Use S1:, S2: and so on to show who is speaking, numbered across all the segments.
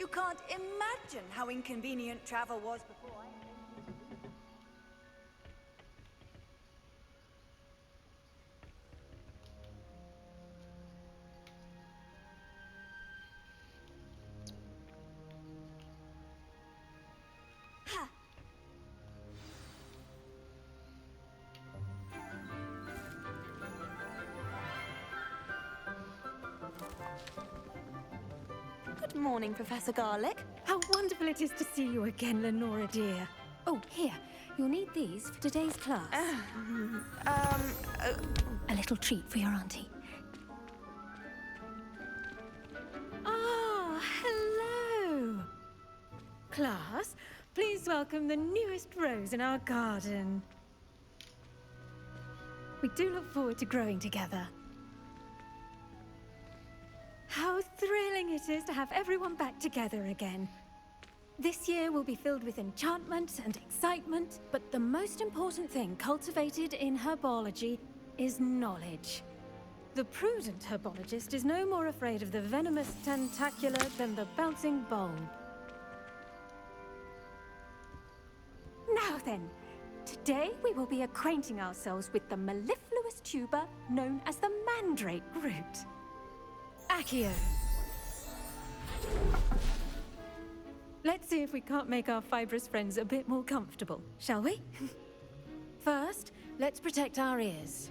S1: You can't imagine how inconvenient travel was before I...
S2: Good morning, Professor Garlick.
S3: How wonderful it is to see you again, Lenora dear. Oh, here. You'll need these for today's class. A little treat for your auntie. Ah, hello. Class, please welcome the newest rose in our garden. We do look forward to growing together. How thrilling it is to have everyone back together again. This year will be filled with enchantment and excitement, but the most important thing cultivated in herbology is knowledge. The prudent herbologist is no more afraid of the venomous tentacular than the bouncing bulb. Now then, today we will be acquainting ourselves with the mellifluous tuber known as the mandrake root. Accio. Let's see if we can't make our fibrous friends a bit more comfortable, shall we? First, let's protect our ears.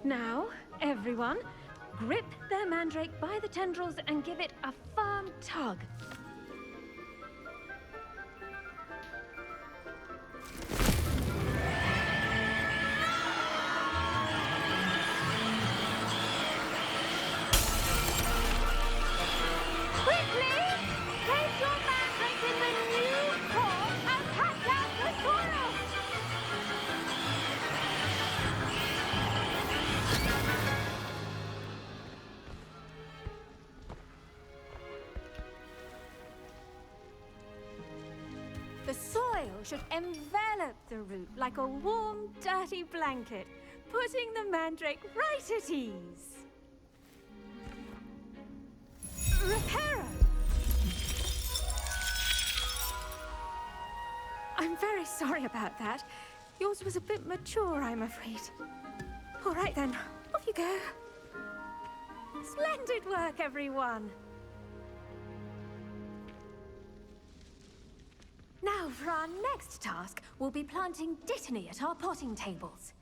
S3: Now, everyone, grip their mandrake by the tendrils and give it a firm tug. The soil should envelop the root like a warm, dirty blanket, putting the mandrake right at ease. Reparo! I'm very sorry about that. Yours was a bit mature, I'm afraid. All right then, off you go. Splendid work, everyone! Now, for our next task, we'll be planting dittany at our potting tables.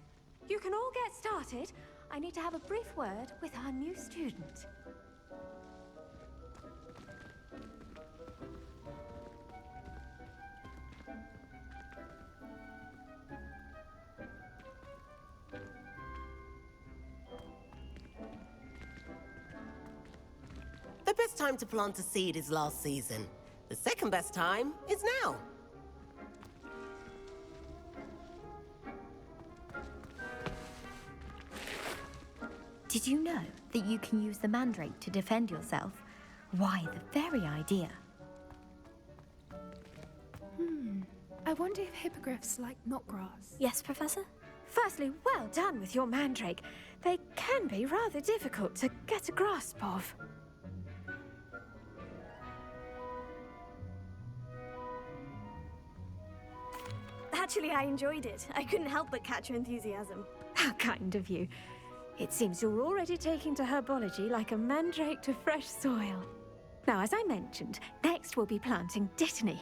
S3: You can all get started. I need to have a brief word with our new student.
S4: The best time to plant a seed is last season. The second best time is now.
S2: Did you know that you can use the mandrake to defend yourself? Why, the very idea.
S5: I wonder if hippogriffs like knotgrass.
S2: Yes, Professor?
S3: Firstly, well done with your mandrake. They can be rather difficult to get a grasp of.
S6: Actually, I enjoyed it. I couldn't help but catch your enthusiasm.
S3: How kind of you. It seems you're already taking to herbology like a mandrake to fresh soil. Now, as I mentioned, next we'll be planting dittany.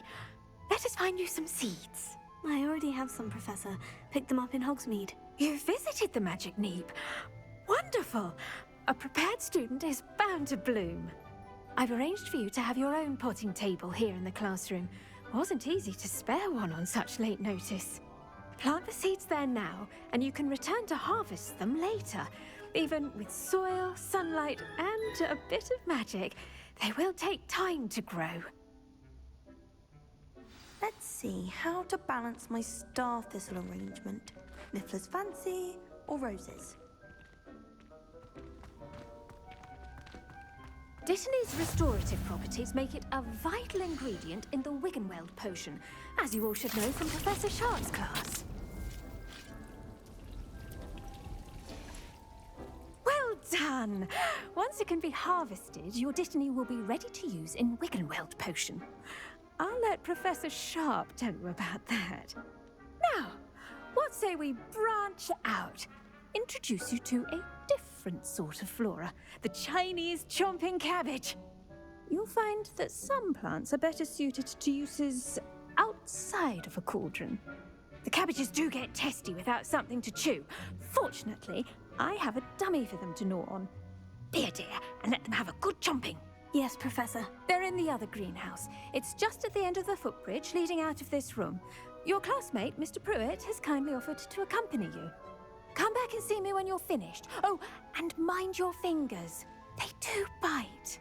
S3: Let us find you some seeds.
S6: I already have some, Professor. Picked them up in Hogsmeade.
S3: You visited the Magic Neep. Wonderful. A prepared student is bound to bloom. I've arranged for you to have your own potting table here in the classroom. Wasn't easy to spare one on such late notice. Plant the seeds there now, and you can return to harvest them later. Even with soil, sunlight, and a bit of magic, they will take time to grow.
S6: Let's see how to balance my star thistle arrangement. Niffler's Fancy or roses?
S3: Dittany's restorative properties make it a vital ingredient in the Wiggenweld potion, as you all should know from Professor Sharp's class. Well fun. Once it can be harvested, your Dittany will be ready to use in Wiggenweld potion. I'll let Professor Sharp tell you about that. Now, what say we branch out? Introduce you to a different sort of flora, the Chinese chomping cabbage. You'll find that some plants are better suited to uses outside of a cauldron. The cabbages do get testy without something to chew. Fortunately, I have a dummy for them to gnaw on. Be a dear and let them have a good chomping.
S6: Yes, Professor.
S3: They're in the other greenhouse. It's just at the end of the footbridge leading out of this room. Your classmate, Mr. Pruitt, has kindly offered to accompany you. Come back and see me when you're finished. Oh, and mind your fingers. They do bite.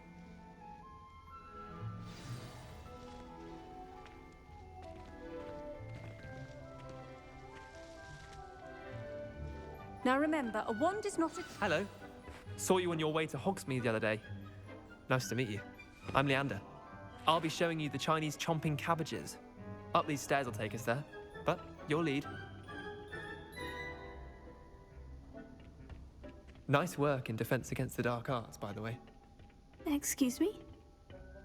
S3: Now remember, a wand is not a...
S7: Hello. Saw you on your way to Hogsmeade the other day. Nice to meet you. I'm Leander. I'll be showing you the Chinese chomping cabbages. Up these stairs will take us there, but your lead. Nice work in Defense Against the Dark Arts, by the way.
S6: Excuse me?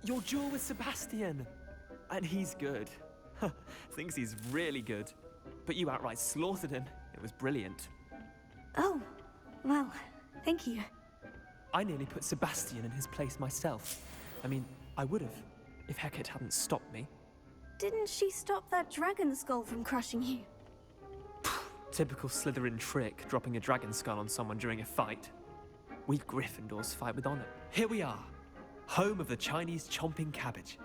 S7: Your duel with Sebastian! And he's good. Thinks he's really good. But you outright slaughtered him. It was brilliant.
S6: Oh, well, thank you.
S7: I nearly put Sebastian in his place myself. I mean, I would have, if Hecate hadn't stopped me.
S6: Didn't she stop that dragon skull from crushing you?
S7: Typical Slytherin trick, dropping a dragon skull on someone during a fight. We Gryffindors fight with honor. Here we are, home of the Chinese chomping cabbage.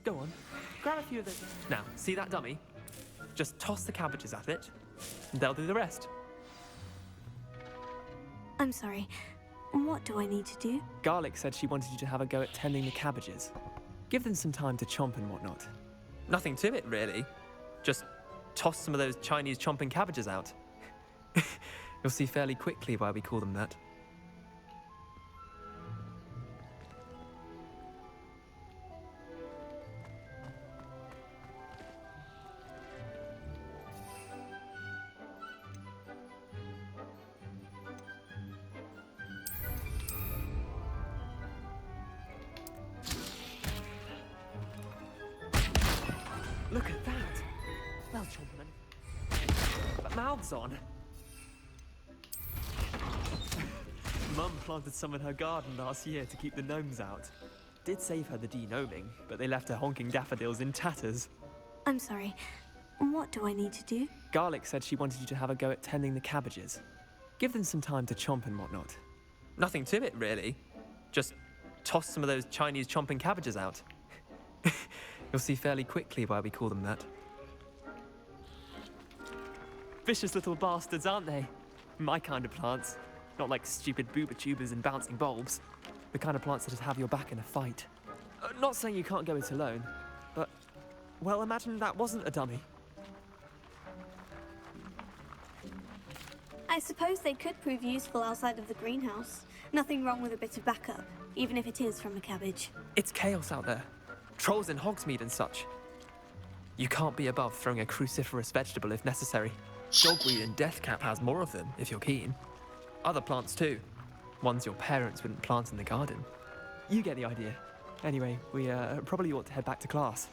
S7: Go on, grab a few of those. Now, see that dummy? Just toss the cabbages at it, and they'll do the rest.
S6: I'm sorry. What do I need to do?
S7: Garlic said she wanted you to have a go at tending the cabbages. Give them some time to chomp and whatnot. Nothing to it, really. Just toss some of those Chinese chomping cabbages out. You'll see fairly quickly why we call them that. Look at that! Well, Chompman. But mouths on. Mum planted some in her garden last year to keep the gnomes out. Did save her the de-gnoming, but they left her honking daffodils in tatters.
S6: I'm sorry. What do I need to do?
S7: Garlic said she wanted you to have a go at tending the cabbages. Give them some time to chomp and whatnot. Nothing to it, really. Just toss some of those Chinese chomping cabbages out. You'll see fairly quickly why we call them that. Vicious little bastards, aren't they? My kind of plants. Not like stupid booba tubers and bouncing bulbs. The kind of plants that just have your back in a fight. Not saying you can't go it alone, but, well, imagine that wasn't a dummy.
S6: I suppose they could prove useful outside of the greenhouse. Nothing wrong with a bit of backup, even if it is from a cabbage.
S7: It's chaos out there. Trolls in Hogsmeade and such. You can't be above throwing a cruciferous vegetable if necessary. Dogweed and deathcap has more of them, if you're keen. Other plants too. Ones your parents wouldn't plant in the garden. You get the idea. Anyway, we probably ought to head back to class.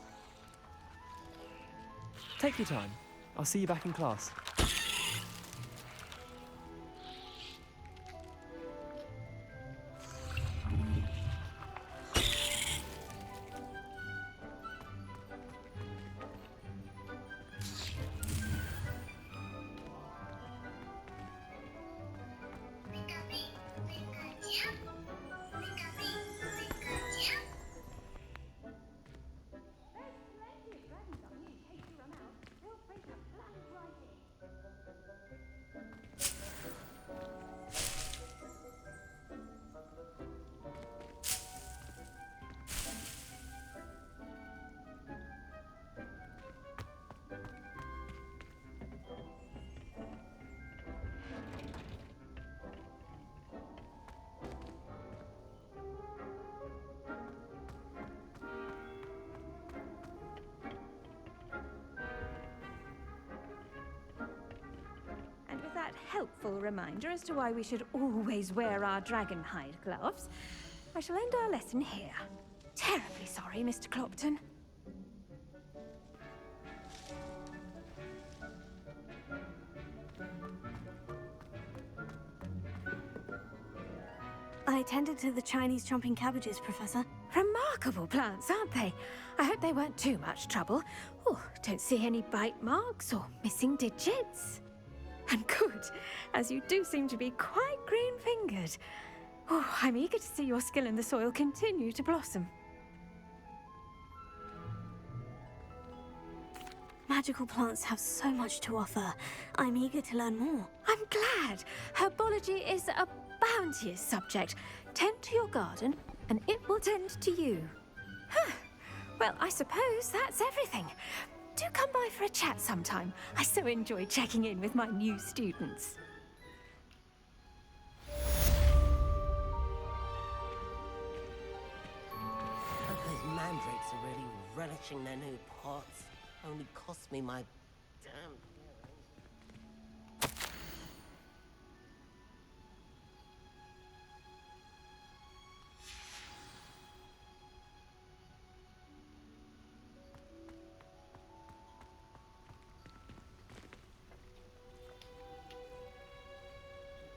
S7: Take your time. I'll see you back in class.
S3: helpful reminder as to why we should always wear our dragon hide gloves, I shall end our lesson here. Terribly sorry, Mr. Clopton.
S6: I attended to the Chinese chomping cabbages, Professor.
S3: Remarkable plants, aren't they? I hope they weren't too much trouble. Oh, don't see any bite marks or missing digits. And good, as you do seem to be quite green-fingered. Oh, I'm eager to see your skill in the soil continue to blossom.
S6: Magical plants have so much to offer. I'm eager to learn more.
S3: I'm glad. Herbology is a bounteous subject. Tend to your garden, and it will tend to you. Huh. Well, I suppose that's everything. Do come by for a chat sometime. I so enjoy checking in with my new students.
S4: Those mandrakes are really relishing their new pots. Only cost me my damn